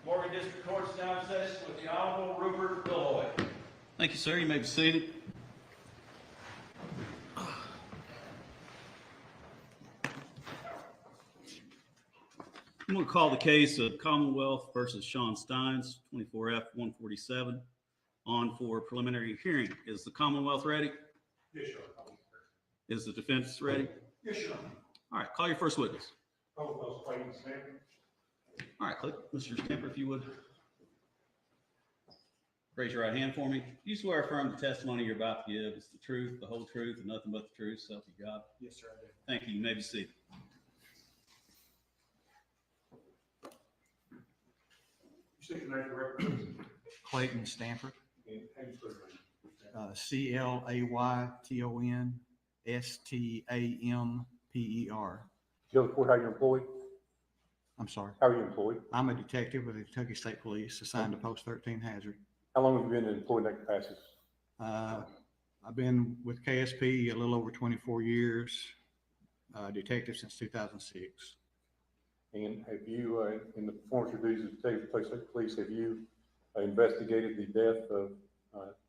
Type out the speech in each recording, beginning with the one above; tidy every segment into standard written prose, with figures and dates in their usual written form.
Morgan District Court is now in session with the Honorable Rupert Billoy. Thank you, sir. You may be seated. I'm going to call the case of Commonwealth versus Shawn Stines, 24F-147, on for preliminary hearing. Is the Commonwealth ready? Yes, sir. Is the defense ready? Yes, sir. All right, call your first witness. Commonwealth's Clayton Stanford. All right, click. Mr. Stamper, if you would. Raise your right hand for me. Do you swear or affirm the testimony you're about to give is the truth, the whole truth, and nothing but the truth, so help you God? Yes, sir, I do. Thank you. You may be seated. You state your name for record. Clayton Stanford, And how you spell your name? ClaytonStamper. Tell the court how you're employed. I'm sorry. How are you employed? I'm a detective with the Kentucky State Police assigned to Post 13 Hazard. How long have you been employed in that capacity? I've been with KSP a little over 24 years, detective since 2006. And have you, in the performance of your duties as detective with the police, have you investigated the death of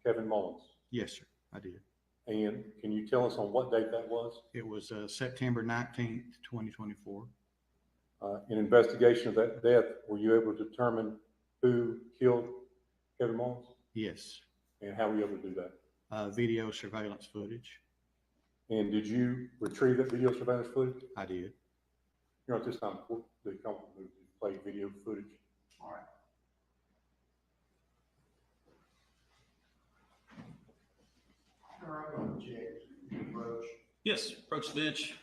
Kevin Mullins? Yes, sir, I did. And can you tell us on what date that was? It was September 19th, 2024. In investigation of that death, were you able to determine who killed Kevin Mullins? Yes. And how were you able to do that? Video surveillance footage. And did you retrieve that video surveillance footage? I did. You know, at this time, the company played video footage. All right. All right, I'm going to check. Approach. Yes, approach the bench.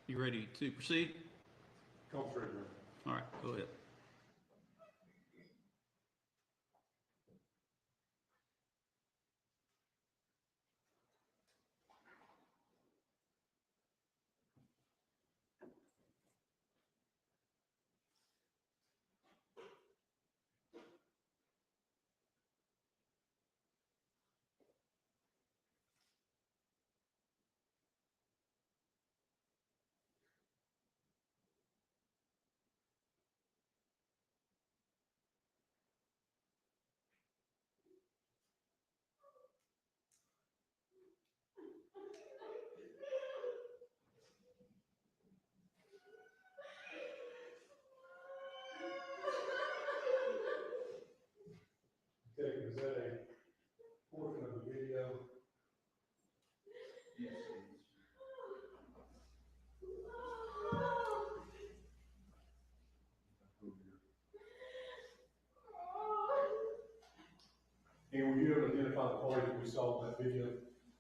You ready to proceed? Come through. All right, go ahead. saw that video?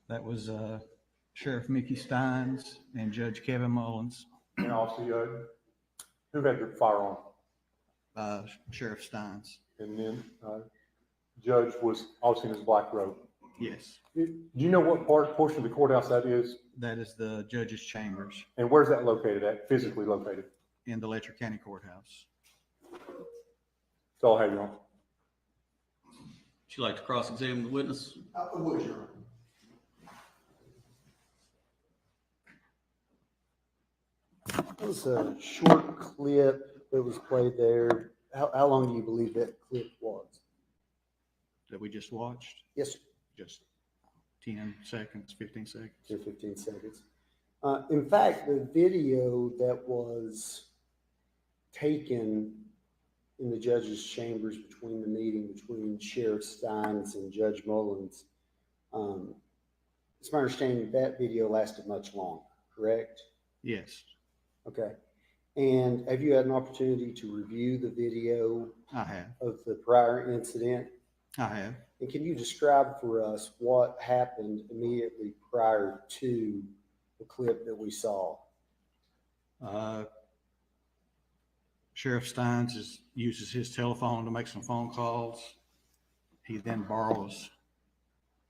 That was Sheriff Mickey Stines and Judge Kevin Mullins. And obviously, who had the firearm? Sheriff Stines. And then, Judge was obviously in his black robe. Yes, Do you know what portion of the courthouse that is? that is the judge's chambers And where's that located at, physically located? in the Letcher County Courthouse. That's all I have, Your Honor. Would you like to cross-examine the witness? I would, Your Honor. That was a short clip that was played there. How long do you believe that clip was? That we just watched, Yes, sir. just 10 seconds, 15 seconds. 10, 15 seconds. In fact, the video that was taken in the judge's chambers between the meeting between Sheriff Stines and Judge Mullins, it's my understanding that video lasted much longer, correct? Yes, Okay. And have you had an opportunity to review the video I have. of the prior incident? I have. And can you describe for us what happened immediately prior to the clip that we saw? Sheriff Stines uses his telephone to make some phone calls. He then borrows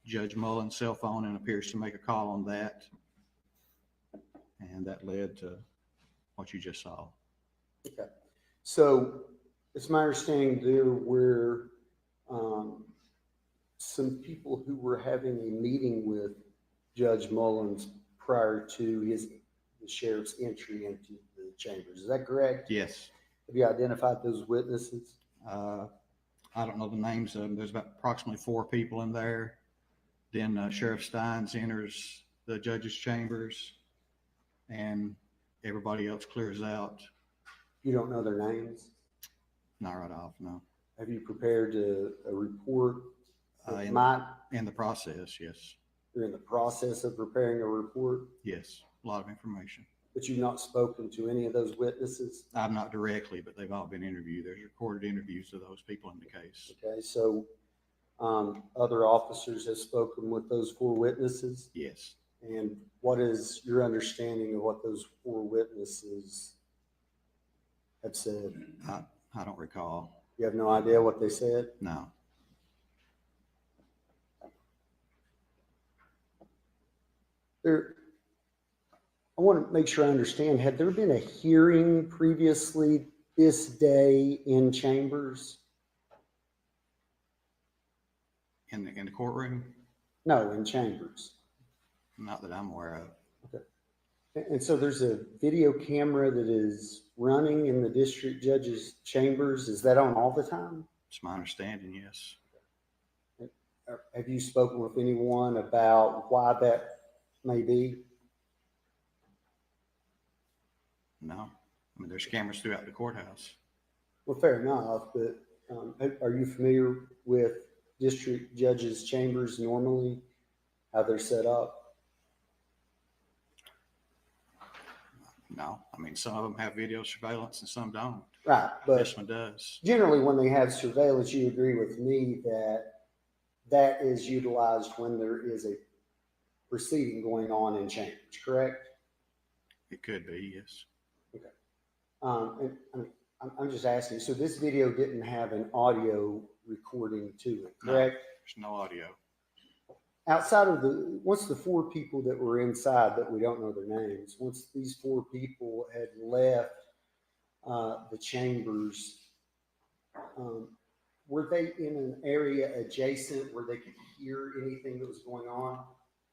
Judge Mullins' cell phone and appears to make a call on that. And that led to what you just saw. Okay. So it's my understanding there were some people who were having a meeting with Judge Mullins prior to the sheriff's entry into the chambers. Is that correct? Yes. Have you identified those witnesses? I don't know the names of them. There's about approximately 4 people in there. Then Sheriff Stines enters the judge's chambers and everybody else clears out. You don't know their names? Not right off, no. Have you prepared a report? In the process, yes. You're in the process of preparing a report, Yes, a lot of information. but you've not spoken to any of those witnesses? I'm not directly, but they've all been interviewed. There's recorded interviews of those people in the case. Okay, so other officers have spoken with those 4 witnesses? Yes. And what is your understanding of what those 4 witnesses have said? I don't recall. You have no idea what they said? No. I want to make sure I understand, had there been a hearing previously this day in chambers? In the courtroom? No, in chambers. Not that I'm aware of. And so there's a video camera that is running in the district judge's chambers. Is that on all the time? It's my understanding, yes. Have you spoken with anyone about why that may be? No. I mean, there's cameras throughout the courthouse. Well, fair enough, but are you familiar with district judges' chambers normally, how they're set up? No. I mean, some of them have video surveillance and some don't. Right, but This one does. generally when they have surveillance, you agree with me that that is utilized when there is a proceeding going on in chambers, correct? It could be, yes. And I'm just asking, so this video didn't have an audio recording to it, No. correct? There's no audio. Outside of once the 4 people that were inside that we don't know their names, once these 4 people had left the chambers, were they in an area adjacent where they could hear anything that was going on?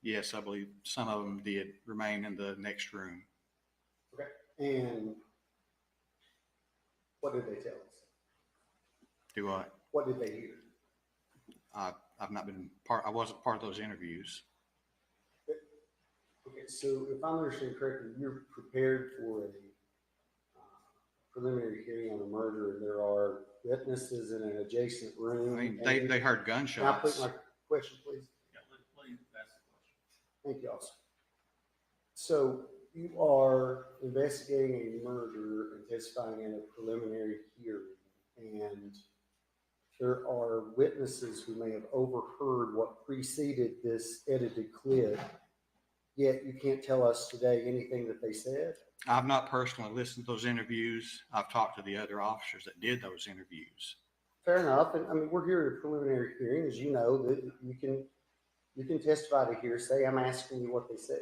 Yes, I believe some of them did remain in the next room. Okay. And what did they tell us? Do I? What did they hear? I've not been part, I wasn't part of those interviews. Okay, so if I'm understanding correctly, you're prepared for a preliminary hearing on a murder, and there are witnesses in an adjacent I room. mean, and- they heard Can I put gunshots. my question, please? Yeah, please ask the question. Thank you, officer. So you are investigating a murder and testifying in a preliminary hearing, and there are witnesses who may have overheard what preceded this edited clip, yet you can't tell us today anything that they said? I've not personally listened to those interviews. I've talked to the other officers that did those interviews. Fair enough. And I mean, we're here at a preliminary hearing, as you know, that you can testify to hearsay. I'm asking you what they said.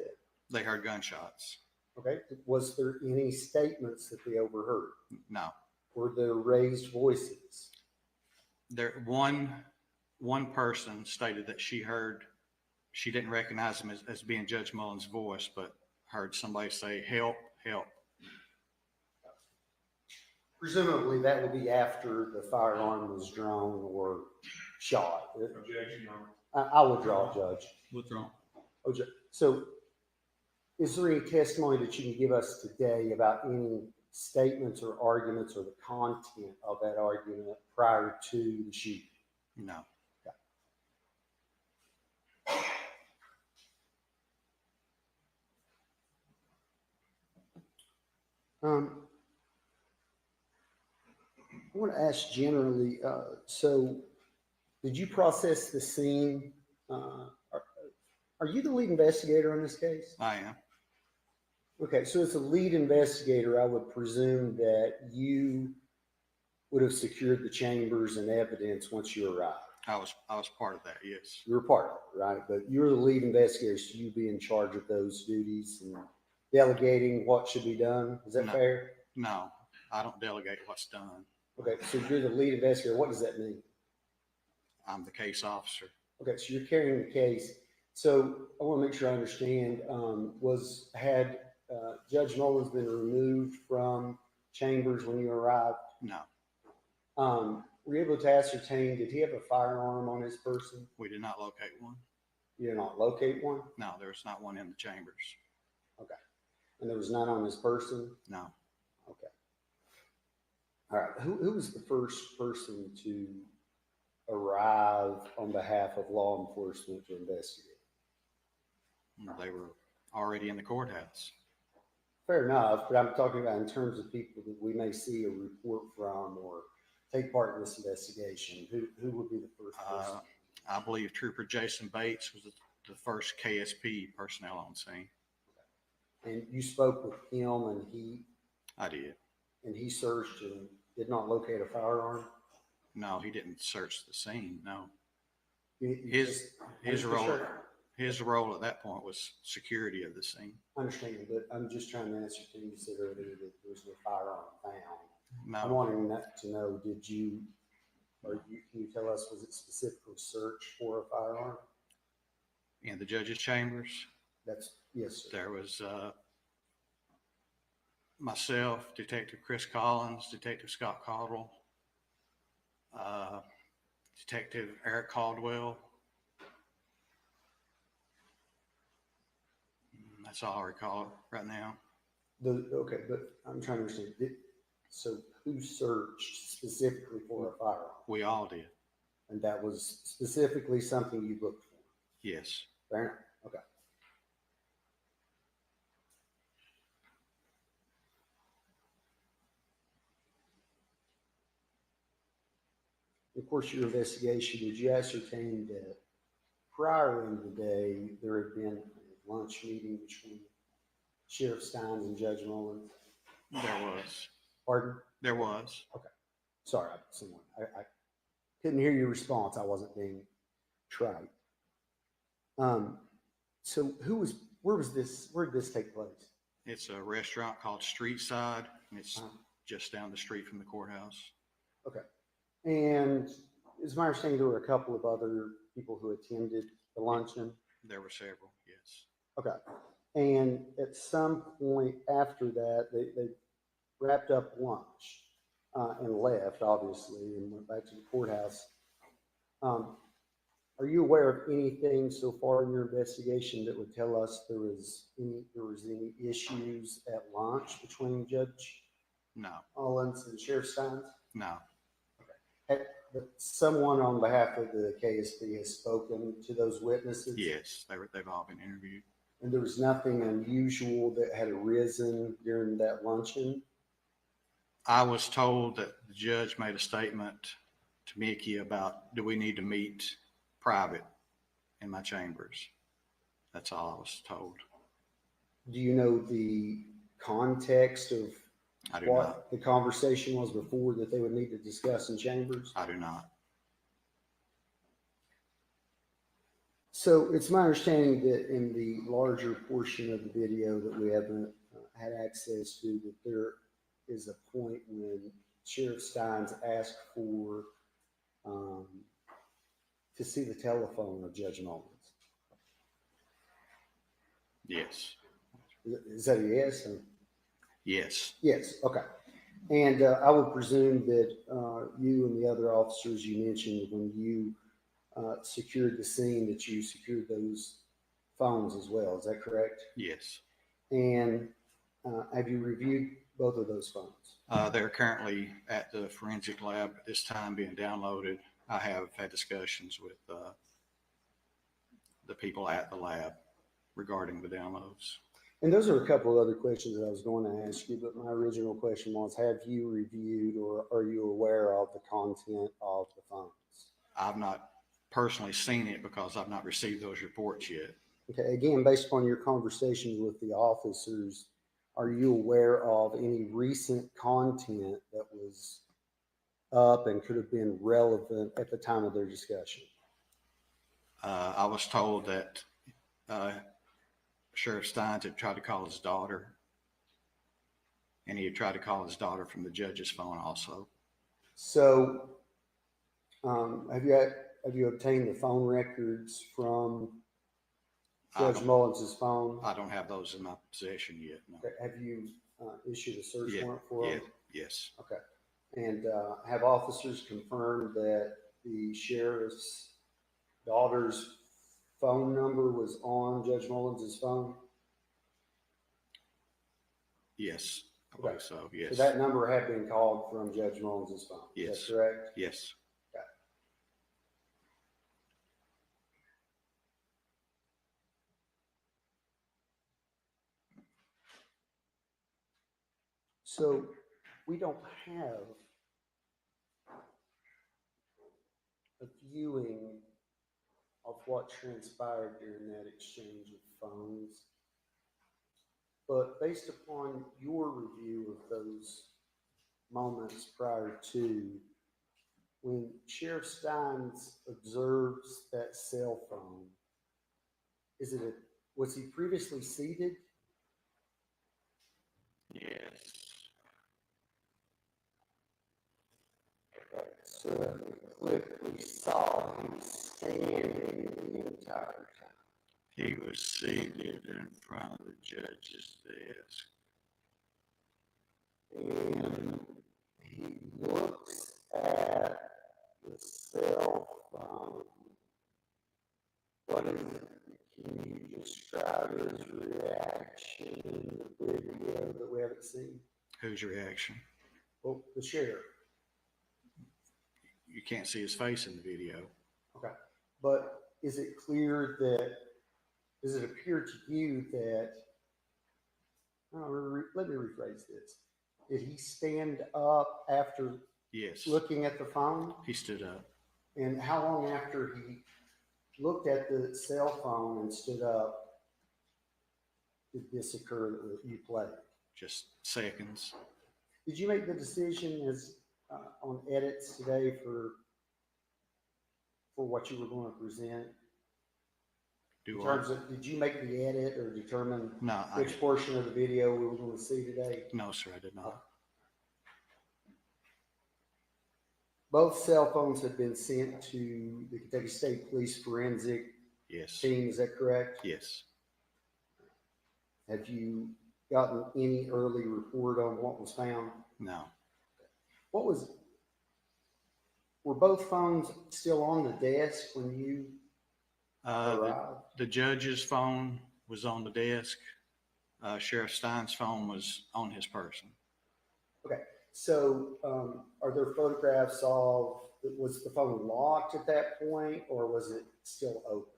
They heard gunshots. Okay. Was there any statements that they overheard? No. Were there raised voices? There, one person stated that she didn't recognize him as being Judge Mullins' voice, but heard somebody say, "Help, help." Presumably that will be after the firearm was drawn or shot. Objection, Your Honor. I withdraw, Judge. Withdrawn. Oh, so is there any testimony that you can give us today about any statements or arguments or the content of that argument prior to the shooting? No. I want to ask generally, so did you process the scene? Are you the lead investigator on this case? I am. Okay, so as a lead investigator, I would presume that you would have secured the chambers and evidence once you arrived. I was part of that, yes. You were part of it, right? But you're the lead investigator, so you'd be in charge of those duties and delegating what should be done. Is that No. fair? No, I don't delegate what's done. Okay, so you're the lead investigator. What does that mean? I'm the case officer. Okay, so you're carrying the case. So I want to make sure I understand, had Judge Mullins been removed from chambers when you arrived? No, Were you able to ascertain, did he have a firearm on his person? we did not locate one. You did not locate one? No, there was not one in the chambers. Okay. And there was none on his person? No. Okay. All right. Who was the first person to arrive on behalf of law enforcement to investigate? They were already in the courthouse. Fair enough, but I'm talking about in terms of people that we may see a report from or take part in this investigation. Who would be the first person? I believe Trooper Jason Bates was the first KSP personnel on scene. And you spoke with him and I did. he searched and did not locate a firearm? No, he didn't search the scene. No. You His just- role Sure. his role at that point was security of the scene. I understand, but I'm just trying to ascertain, you said earlier that there was no firearm found. I'm No, wanting to know, can you tell us, was it specifically searched for a firearm? in the judge's chambers, Yes, sir. there was myself, Detective Chris Collins, Detective Scott Caudill, Detective Eric Caldwell. That's all I recall right now. Okay, but I'm trying to understand, so who searched specifically for a firearm? We all did. And that was specifically something you looked for? Yes. Fair enough, okay. Of course, your investigation, did you ascertain that prior in the day, there had been a lunch meeting between Sheriff Stines and Judge Mullins? There was. Pardon? There was. Sorry, I couldn't hear your response. I wasn't being trite. So where did this take place? It's a restaurant called Street Side, and it's just down the street from the courthouse. Okay. And it's my understanding there were a couple of other people who attended the luncheon? There were several, yes. Okay. And at some point after that, they wrapped up lunch and left, obviously, and went back to the courthouse. Are you aware of anything so far in your investigation that would tell us there was any issues at lunch between Judge No, Mullins and Sheriff Stines? no. Someone on behalf of the KSP has spoken to those witnesses? Yes, they've all been interviewed. And there was nothing unusual that had arisen during that luncheon? I was told that the judge made a statement to Mickey about, do we need to meet private in my chambers? That's all I was told. Do you know the context of I do not. what the conversation was before that they would need to discuss in chambers? I do not. So it's my understanding that in the larger portion of the video that we haven't had access to, that there is a point when Sheriff Stines asked for to see the telephone of Judge Mullins. Yes. Is that a yes? Yes. Yes, okay. And I would presume that you and the other officers you mentioned, when you secured the scene, that you secured those phones as well. Is that correct? Yes. And have you reviewed both of those phones? They're currently at the forensic lab at this time being downloaded. I have had discussions with the people at the lab regarding the downloads. And those are a couple of other questions that I was going to ask you, but my original question was, have you reviewed or are you aware of the content of the phones? I've not personally seen it because I've not received those reports yet. Okay, again, based upon your conversations with the officers, are you aware of any recent content that was up and could have been relevant at the time of their discussion? I was told that Sheriff Stines had tried to call his daughter, and he had tried to call his daughter from the judge's phone also. So, have you obtained the phone records from Judge Mullins' phone? I don't have those in my possession yet. No. Okay, have you issued a search Yeah, warrant for them? Yes. Okay. And have officers confirmed that the sheriff's daughter's phone number was on Judge Mullins' phone? Yes. I Okay. believe so. Yes. So that number had been called from Judge Mullins' phone? Yes. Is that correct? Yes. Okay. So we don't have a viewing of what transpired during that exchange of phones. But based upon your review of those moments prior to, when Sheriff Stines observes that cell phone, was he previously seated? Yes. So in the clip we saw him standing the entire time. He was seated in front of the judge's desk. And he looks at the cell phone. What is it? Can you describe his reaction in the video that we haven't seen? Whose reaction? Well, the sheriff. You can't see his face in the video. Okay. But is it clear that, does it appear to you that, let me rephrase this. Did he stand up after Yes. looking at the phone? He stood up. And how long after he looked at the cell phone and stood up did this occur that you played? Just seconds. Did you make the decision as on edits today for what you were going to present? In terms of, did you make the edit or determine No, which portion of the video we were going to see today? no, sir, I did not. Both cell phones have been sent to the Kentucky State Police Forensic Yes. Team, is that correct? Yes. Have you gotten any early report on what was found? No. Were both phones still on the desk when you arrived? The judge's phone was on the desk. Sheriff Stein's phone was on his person. Okay, so are there photographs of, was the phone locked at that point or was it still open?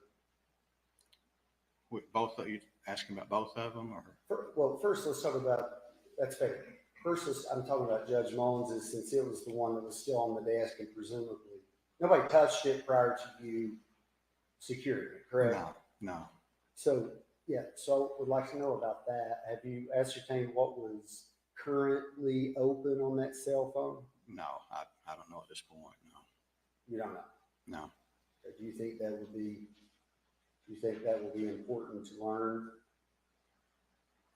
With both of you asking about both of them, or? Well, first let's talk about, that's fair. First, I'm talking about Judge Mullins, since it was the one that was still on the desk and presumably Nobody touched it prior to you securing it, correct? No. So, yeah, so would like to know about that. Have you ascertained what was currently open on that cell phone? No, I don't know at this point. No. You don't know. No. Do you think that would be, important to learn?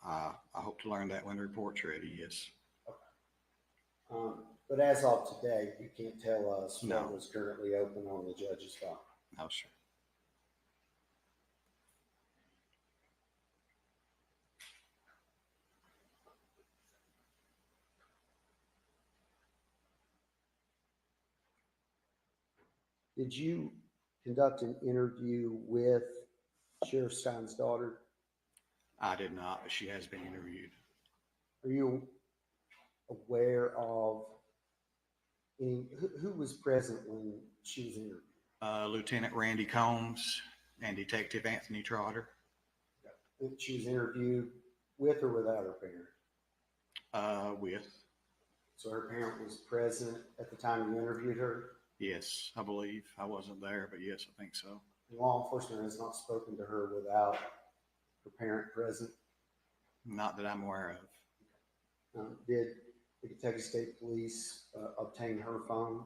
I hope to learn that when the report's ready. Yes. But as of today, you can't tell us No. what was currently open on the judge's phone. No, sir. Did you conduct an interview with Sheriff Stein's daughter? I did not, but she has been interviewed. Are you aware of who was present when she was interviewed? Lieutenant Randy Combs and Detective Anthony Trotter. She was interviewed with or without her parent? With. So her parent was present at the time you interviewed her? Yes, I believe. I wasn't there, but yes, I think so. Law enforcement has not spoken to her without her parent present. Not that I'm aware of. Did the Kentucky State Police obtain her phone?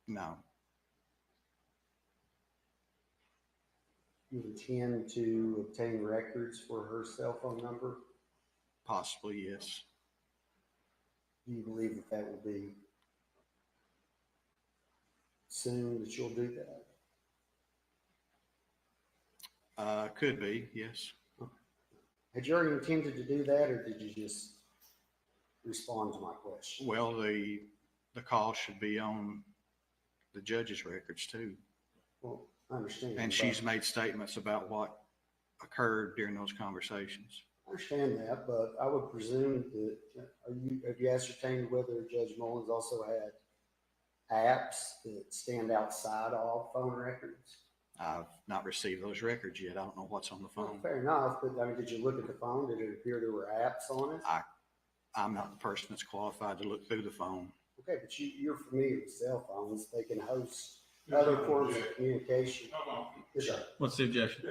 No. You intend to obtain records for her cell phone number? Possibly, yes. Do you believe that will be soon that you'll do that? Could be, yes. Had you already intended to do that, or did you just respond to my question? Well, the call should be on the judge's records too. Well, I understand. And but she's made statements about what occurred during those conversations. I understand that, but I would presume that, have you ascertained whether Judge Mullins also had apps that stand outside of phone records? I've not received those records yet. I don't know what's on the Well, phone. fair enough, but I mean, did you look at the phone? Did it appear there were apps on it? I'm not the person that's qualified to look through the phone. Okay, but you're familiar with cell phones. They can host other forms of communication. Yes, sir. What's the objection?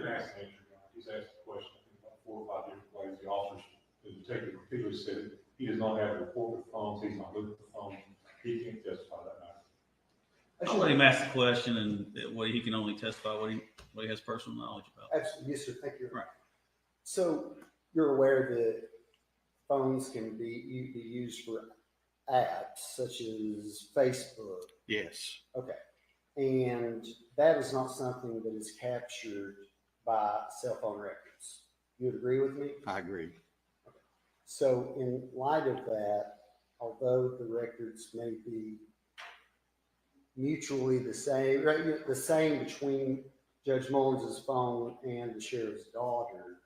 He's asked the question, I think, about 4 or 5 different ways. The officer, the detective repeatedly said he does not have a report with phones, he's not looking at the phone, he can't testify that matter. I'll let him ask the question, and what he can only testify what he has personal knowledge about. Absolutely, yes, sir, thank you. Right. So you're aware that phones can be used for apps such as Facebook? Yes. Okay. And that is not something that is captured by cell phone records. You would agree with me? I agree. So in light of that, although the records may be mutually the same, right, the same between Judge Mullins' phone and the sheriff's daughter,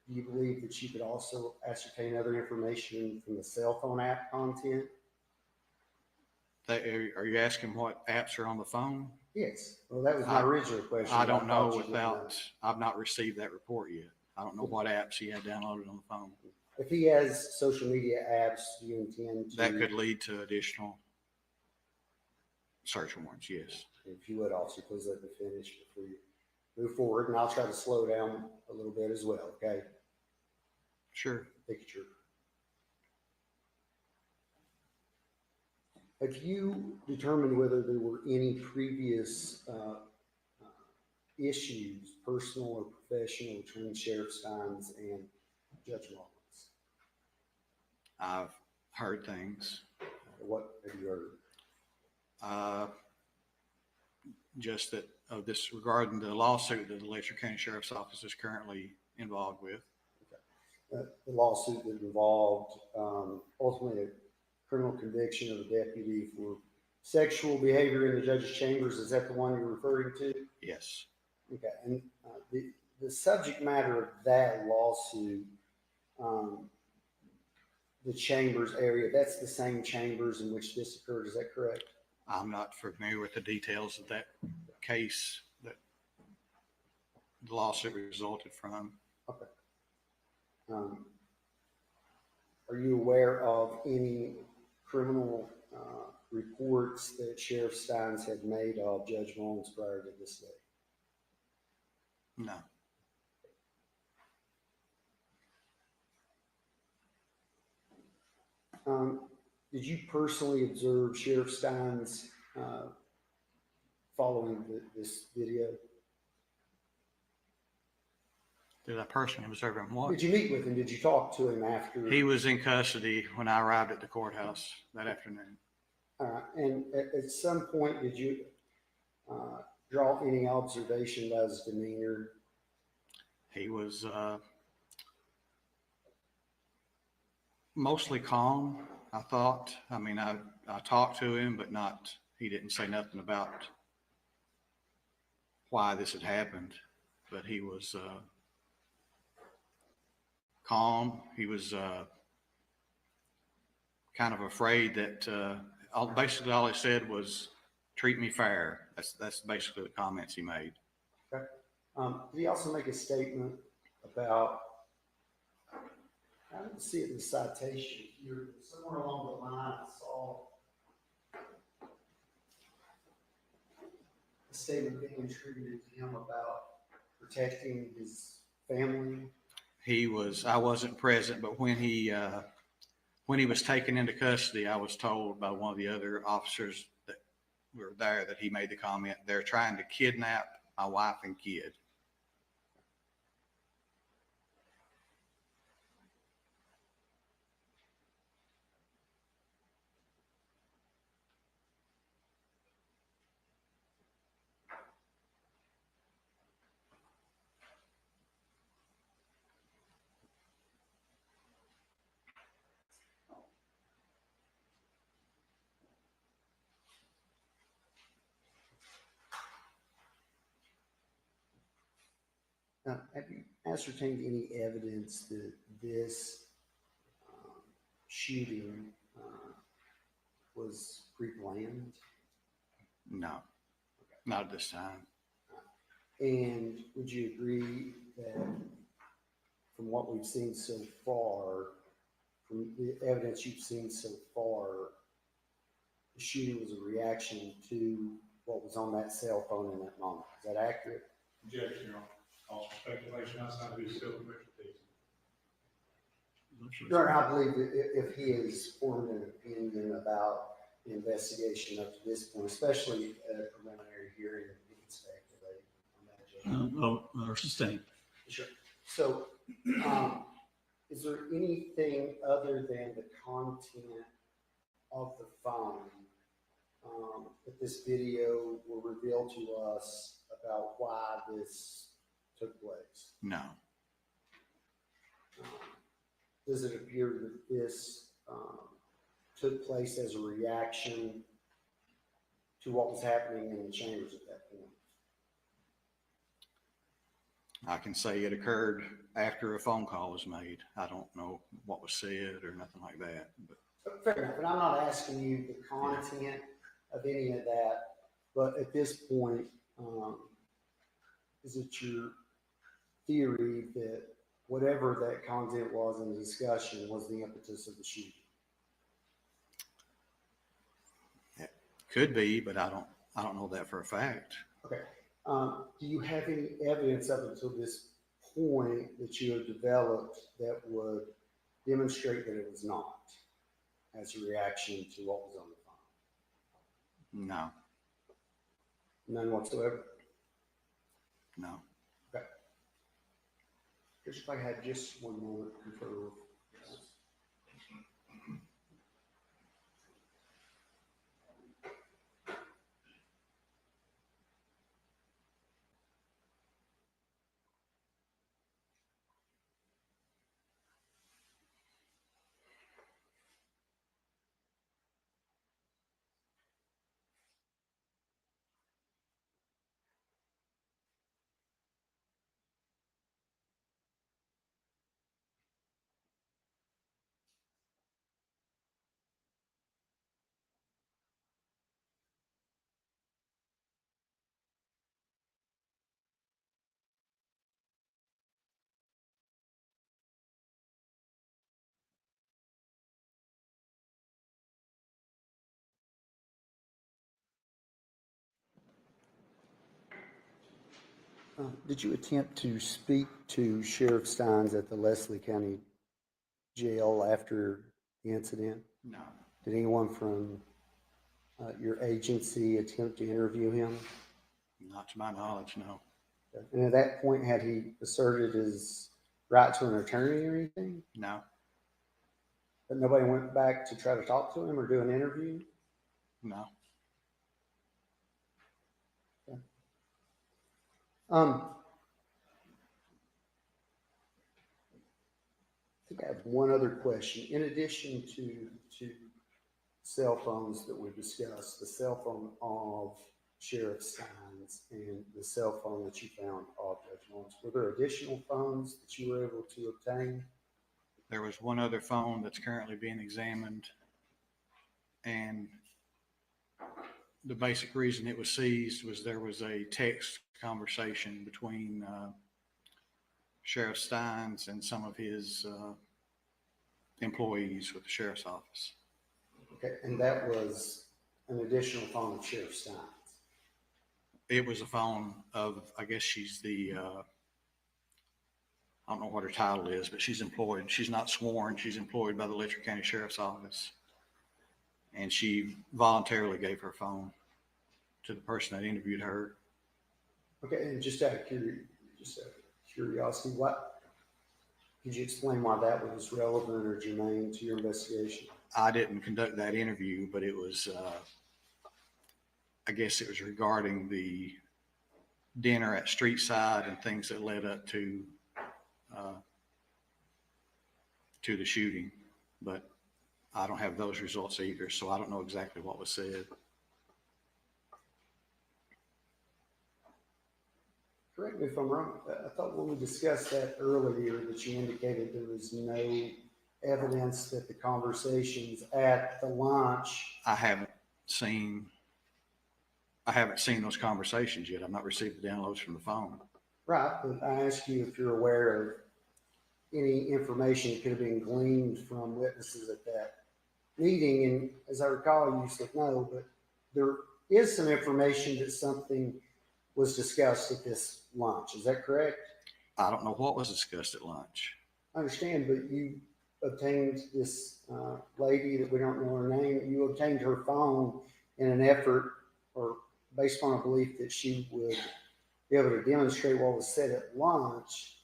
do you believe that you could also ascertain other information from the cell phone app content? Are you asking what apps are on the phone? Yes. Well, that was my original question. I don't know thought you would know. I've not received that report yet. I don't know what apps he had downloaded on the phone. If he has social media apps, do you intend to? That could lead to additional search warrants, yes. If you would also, please let me finish before you move forward, and I'll try to slow down a little bit as well, okay? Sure. Take it, sure. Have you determined whether there were any previous issues, personal or professional, between Sheriff Stines and Judge Mullins? I've heard things. What have you heard? Just that this regarding the lawsuit that the Letcher County Sheriff's Office is currently involved with. The lawsuit that involved ultimately a criminal conviction of a deputy for sexual behavior in the judge's chambers. Is that the one you're referring to? Yes. Okay, and the subject matter of that lawsuit, the chambers area, that's the same chambers in which this occurred, is that correct? I'm not familiar with the details of that case that the lawsuit resulted from. Okay. Are you aware of any criminal reports that Sheriff Stines had made of Judge Mullins prior to this day? No. Did you personally observe Sheriff Stines following this video? Did I personally observe him? What? Did you meet with him? Did you talk to him after? He was in custody when I arrived at the courthouse that afternoon. And at some point, did you draw any observation about his demeanor? He was mostly calm, I thought. I mean, I talked to him, but he didn't say nothing about why this had happened. But he was calm. He was kind of afraid that basically all he said was, treat me fair. That's basically the comments he made. Okay. Did he also make a statement about, I didn't see it in the citation, you're somewhere along the line, I saw a statement being attributed to him about protecting his family? I wasn't present, but when he was taken into custody, I was told by one of the other officers that were there that he made the comment, they're trying to kidnap my wife and kid. Have you ascertained any evidence that this shooting was pre-planned? No, not at this time. And would you agree that from what we've seen so far, from the evidence you've seen so far, the shooting was a reaction to what was on that cell phone in that moment? Is that accurate? Objection, Your Honor. Also speculation outside of his self-expertise. Your Honor, I believe that if he has formed an opinion about the investigation up to this point, especially at a preliminary hearing, he can speculate on that, Judge. Or sustained. Sure. So, is there anything other than the content of the phone that this video will reveal to us about why this took place? No. Does it appear that this took place as a reaction to what was happening in the chambers at that point? I can say it occurred after a phone call was made. I don't know what was said or nothing like that. But Fair enough, but I'm not asking you the content of any of that, but at this point, is it your theory that whatever that content was in the discussion was the impetus of the shooting? it could be, but I don't know that for a fact. Okay. Do you have any evidence up until this point that you have developed that would demonstrate that it was not as a reaction to what was on the phone? No. None whatsoever? No. Okay. If I had just one moment to confer with Did you attempt to speak to Sheriff Stines at the Leslie County Jail after the incident? No, Did anyone from your agency attempt to interview him? not to my knowledge, no. And at that point, had he asserted his right to an attorney or anything? No, But nobody went back to try to talk to him or do an interview? no. I think I have one other question. In addition to cell phones that we discussed, the cell phone of Sheriff Stines and the cell phone that you found of Judge Mullins, were there additional phones that you were able to obtain? There was one other phone that's currently being examined, and the basic reason it was seized was there was a text conversation between Sheriff Stines and some of his employees with the sheriff's office. Okay, and that was an additional phone of Sheriff Stines. It was a phone of, I guess she's the, I don't know what her title is, but she's employed. She's not sworn. She's employed by the Letcher County Sheriff's Office. And she voluntarily gave her phone to the person that interviewed her. Okay, and just out of curiosity, could you explain why that was relevant or germane to your investigation? I didn't conduct that interview, but it was, I guess it was regarding the dinner at Streetside and things that led up to the shooting. But I don't have those results either, so I don't know exactly what was said. Correct me if I'm wrong. I thought when we discussed that earlier that you indicated there was no evidence that the conversations at the lunch. I haven't seen those conversations yet. I've not received the downloads from the phone. Right, but I asked you if you're aware of any information that could have been gleaned from witnesses at that meeting. And as I recall, you said no, but there is some information that something was discussed at this lunch. Is that correct? I don't know what was discussed at lunch. I understand, but you obtained this lady that we don't know her name. You obtained her phone in an effort or based on a belief that she would be able to demonstrate what was said at lunch.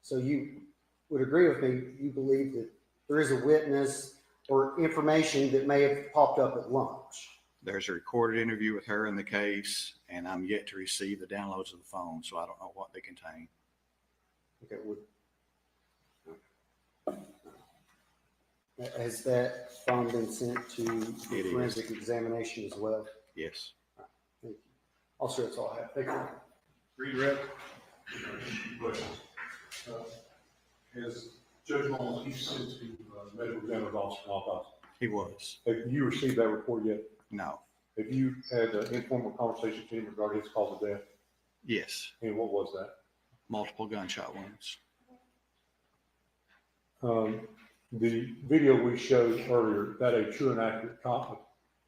So you would agree with me, you believe that there is a witness or information that may have popped up at lunch. There's a recorded interview with her in the case, and I'm yet to receive the downloads of the phone, so I don't know what they contain. Okay, has that phone been sent to the It is. forensic examination as well? Yes. Thank you. Also, that's all I have. Thank you. Redirect. Questions? Has Judge Mullins, he sent to medical examiner's office and autopsy. He was. Have you received that report yet? No. Have you had an informal conversation with him regarding his cause of death? Yes. And what was that? Multiple gunshot wounds. The video we showed earlier, that a true and accurate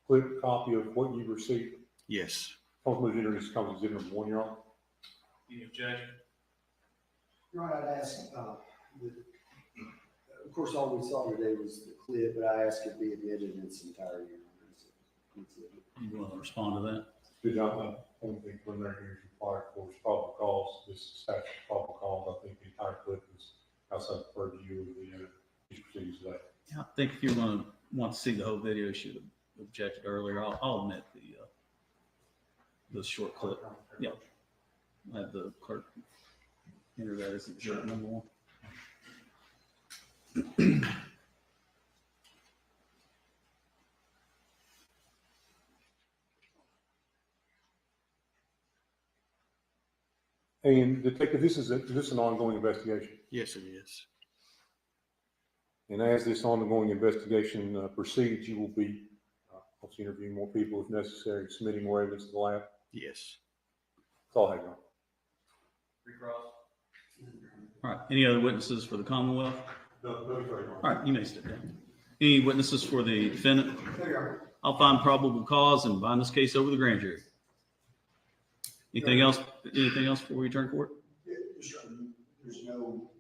clip copy of what you received? Yes. Councilman Introduce Councilman Zimmer, 1 year old. Judge. Your Honor, I'd ask, of course, all we saw today was the clip, but I asked it be admitted in its entirety. You want to respond to that? Did not, I don't think preliminary hearings required for probable cause. This statute probable cause. I think the entire clip is outside the purview of the proceedings today. Yeah, I think if you want to see the whole video, you should have objected earlier. I'll admit the short clip. Yeah. I have the clerk enter that as exhibit number 1. And Detective, this is an ongoing investigation. Yes, it is. And as this ongoing investigation proceeds, you will be also interviewing more people if necessary, submitting more evidence to the lab. Yes. That's all I have. Recross. All right. Any other witnesses for the Commonwealth? No, All right. You may step down. Any witnesses for the defendant? I'll find probable cause and bind this case over the grand jury. Anything else before we adjourn court? There's no,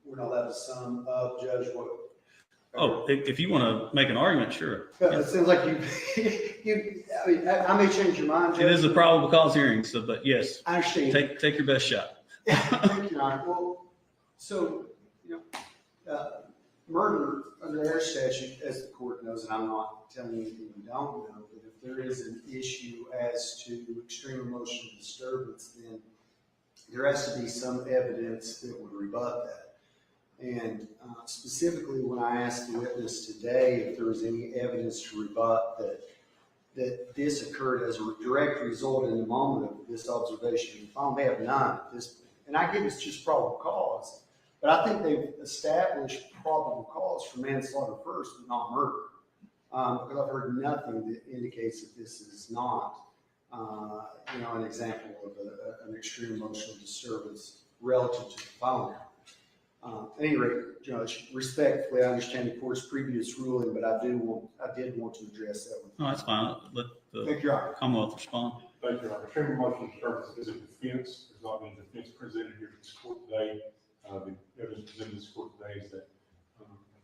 we're not allowed to sum up, Judge, what. Oh, if you want to make an argument, sure. It seems like I may change your mind, Judge. It is a probable cause hearing, so, but yes, I understand. take your best shot. Thank you, Your Honor. Well, so, murder under our statute, as the court knows, and I'm not telling you anything you don't know, but if there is an issue as to extreme emotional disturbance, then there has to be some evidence that would rebut that. And specifically, when I asked the witness today if there was any evidence to rebut that this occurred as a direct result in the moment of this observation, I don't have none at this point. And I give it's just probable cause, but I think they've established probable cause for manslaughter first, but not murder. Because I've heard nothing that indicates that this is not, an example of an extreme emotional disturbance relative to the phone. At any rate, Judge, respectfully, I understand the court's previous ruling, but I did want to address that with you. No, that's fine. Let Thank you, Your Honor. the Commonwealth respond. Thank you, Your Honor. Extreme emotional disturbance is a defense. There's not been a defense presented here to this court today. The evidence presented to this court today is that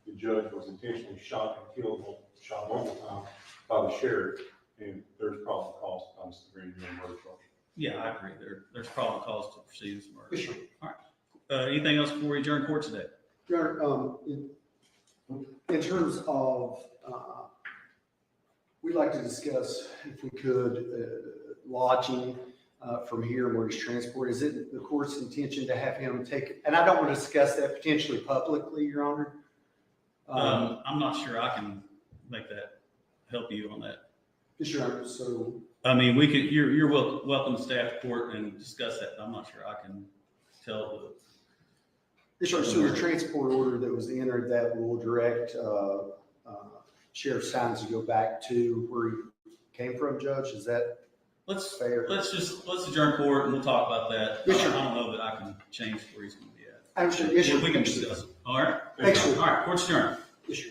the judge was intentionally shot multiple times by the sheriff, and there's probable cause to come to the grand jury murder charge. Yeah, I agree. There's probable cause to proceed as murder. Sure. All right. Anything else before we adjourn court today? Your Honor, in terms of, we'd like to discuss, if we could, lodging from here where he's transported. Is it the court's intention to have him take, and I don't want to discuss that potentially publicly, Your Honor? I'm not sure I can make that, help you on that. Yes, Your Honor. So, I mean, we could, you're welcome to staff court and discuss that, but I'm not sure I can tell the. yes, Your Honor. So the transport order that was entered that will direct Sheriff Stines to go back to where he came from, Judge, is that fair? Let's adjourn court and we'll talk about that. Yes, sir. I don't know that I can change where he's going to be at. I'm sure. Yes, sir. We can discuss it. All right. Thanks, sir. All right. Court's adjourned. Yes, sir.